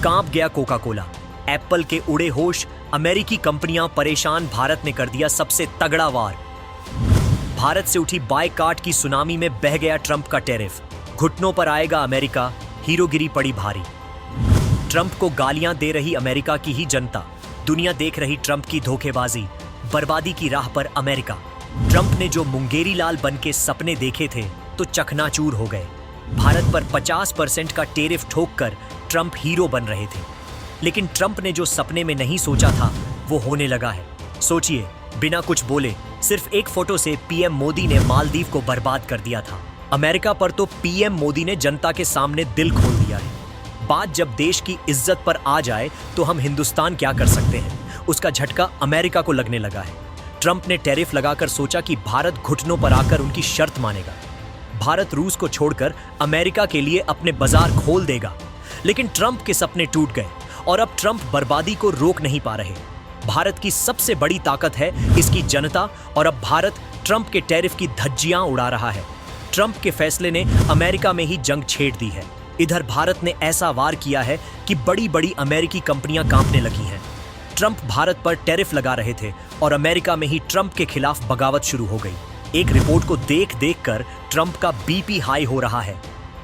कांप गया Coca Cola, Apple के उड़े होश, अमेरिकी कंपनियां परेशान, भारत ने कर दिया सबसे तगड़ा वार। भारत से उठी बायकॉट की सुनामी में बह गया ट्रंप का टैरिफ, घुटनों पर आएगा अमेरिका, हीरोगिरी पड़ी भारी। ट्रंप को गालियां दे रही अमेरिका की ही जनता, दुनिया देख रही ट्रंप की धोखेबाजी, बर्बादी की राह पर अमेरिका। ट्रंप ने जो मुंगेरी लाल बन के सपने देखे थे तो चकनाचूर हो गए। भारत पर 50% का टैरिफ ठोककर ट्रंप हीरो बन रहे थे, लेकिन ट्रंप ने जो सपने में नहीं सोचा था वो होने लगा है। सोचिए, बिना कुछ बोले सिर्फ एक फोटो से पीएम मोदी ने मालदीव को बर्बाद कर दिया था। अमेरिका पर तो पीएम मोदी ने जनता के सामने दिल खोल दिया है। बात जब देश की इज्जत पर आ जाए तो हम हिंदुस्तान क्या कर सकते हैं, उसका झटका अमेरिका को लगने लगा है। ट्रंप ने टैरिफ लगाकर सोचा कि भारत घुटनों पर आकर उनकी शर्त मानेगा। भारत रूस को छोड़कर अमेरिका के लिए अपने बाजार खोल देगा, लेकिन ट्रंप के सपने टूट गए और अब ट्रंप बर्बादी को रोक नहीं पा रहे। भारत की सबसे बड़ी ताकत है इसकी जनता, और अब भारत ट्रंप के टैरिफ की धज्जियां उड़ा रहा है। ट्रंप के फैसले ने अमेरिका में ही जंग छेड़ दी है। इधर भारत ने ऐसा वार किया है कि बड़ी बड़ी अमेरिकी कंपनियां कांपने लगी हैं। ट्रंप भारत पर टैरिफ लगा रहे थे और अमेरिका में ही ट्रंप के खिलाफ बगावत शुरू हो गई। एक रिपोर्ट को देख देख कर ट्रंप का बीपी हाई हो रहा है।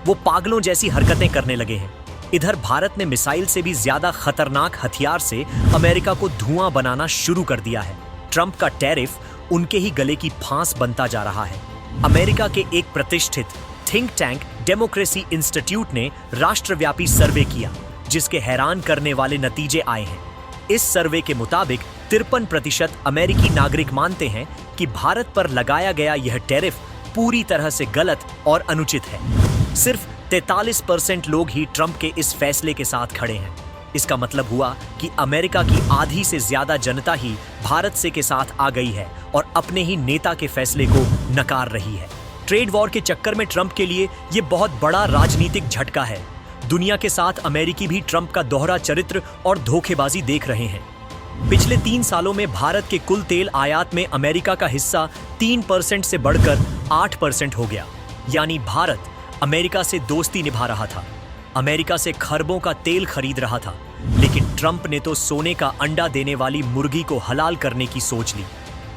वो पागलों जैसी हरकतें करने लगे हैं। इधर भारत ने मिसाइल से भी ज्यादा खतरनाक हथियार से अमेरिका को धुआं बनाना शुरू कर दिया है। ट्रंप का टैरिफ उनके ही गले की फांस बनता जा रहा है। अमेरिका के एक प्रतिष्ठित थिंक टैंक डेमोक्रेसी इंस्टीट्यूट ने राष्ट्रव्यापी सर्वे किया, जिसके हैरान करने वाले नतीजे आए हैं। इस सर्वे के मुताबिक 53% अमेरिकी नागरिक मानते हैं कि भारत पर लगाया गया यह टैरिफ पूरी तरह से गलत और अनुचित है। सिर्फ 43% लोग ही ट्रंप के इस फैसले के साथ खड़े हैं। इसका मतलब हुआ कि अमेरिका की आधी से ज्यादा जनता ही भारत से के साथ आ गई है और अपने ही नेता के फैसले को नकार रही है। ट्रेड वॉर के चक्कर में ट्रंप के लिए यह बहुत बड़ा राजनीतिक झटका है। दुनिया के साथ अमेरिकी भी ट्रंप का दोहरा चरित्र और धोखेबाजी देख रहे हैं। पिछले 3 सालों में भारत के कुल तेल आयात में अमेरिका का हिस्सा 3% से बढ़कर 8% हो गया। यानी भारत अमेरिका से दोस्ती निभा रहा था, अमेरिका से खरबों का तेल खरीद रहा था, लेकिन ट्रंप ने तो सोने का अंडा देने वाली मुर्गी को हलाल करने की सोच ली।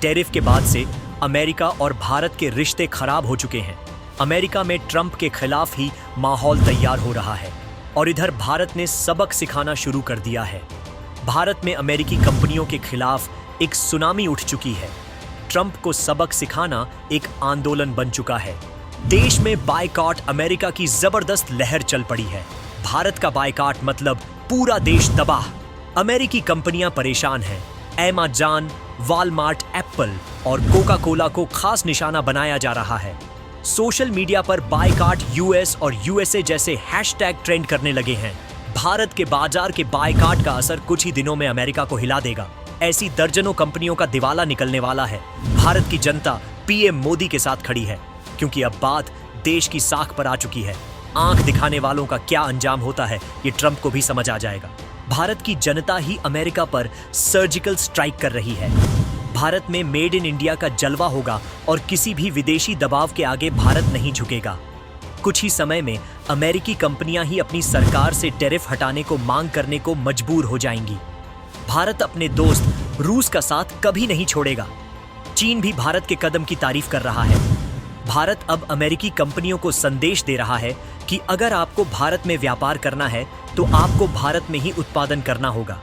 टैरिफ के बाद से अमेरिका और भारत के रिश्ते खराब हो चुके हैं। अमेरिका में ट्रंप के खिलाफ ही माहौल तैयार हो रहा है और इधर भारत ने सबक सिखाना शुरू कर दिया है। भारत में अमेरिकी कंपनियों के खिलाफ एक सुनामी उठ चुकी है। ट्रंप को सबक सिखाना एक आंदोलन बन चुका है। देश में बायकॉट अमेरिका की जबरदस्त लहर चल पड़ी है। भारत का बायकॉट मतलब पूरा देश तबाह। अमेरिकी कंपनियां परेशान हैं। अमेज़न, वॉलमार्ट, एप्पल और कोका कोला को खास निशाना बनाया जा रहा है। सोशल मीडिया पर बायकॉट यूएस और यूएसए जैसे हैशटैग ट्रेंड करने लगे हैं। भारत के बाजार के बायकॉट का असर कुछ ही दिनों में अमेरिका को हिला देगा। ऐसी दर्जनों कंपनियों का दिवाला निकलने वाला है। भारत की जनता पीएम मोदी के साथ खड़ी है, क्योंकि अब बात देश की साख पर आ चुकी है। आंख दिखाने वालों का क्या अंजाम होता है ये ट्रंप को भी समझ आ जाएगा। भारत की जनता ही अमेरिका पर सर्जिकल स्ट्राइक कर रही है। भारत में मेड इन इंडिया का जलवा होगा और किसी भी विदेशी दबाव के आगे भारत नहीं झुकेगा। कुछ ही समय में अमेरिकी कंपनियां ही अपनी सरकार से टैरिफ हटाने को मांग करने को मजबूर हो जाएंगी। भारत अपने दोस्त रूस का साथ कभी नहीं छोड़ेगा। चीन भी भारत के कदम की तारीफ कर रहा है। भारत अब अमेरिकी कंपनियों को संदेश दे रहा है कि अगर आपको भारत में व्यापार करना है तो आपको भारत में ही उत्पादन करना होगा।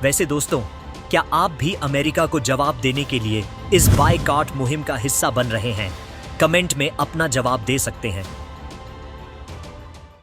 वैसे दोस्तों, क्या आप भी अमेरिका को जवाब देने के लिए इस बायकॉट मुहिम का हिस्सा बन रहे हैं? कमेंट में अपना जवाब दे सकते हैं।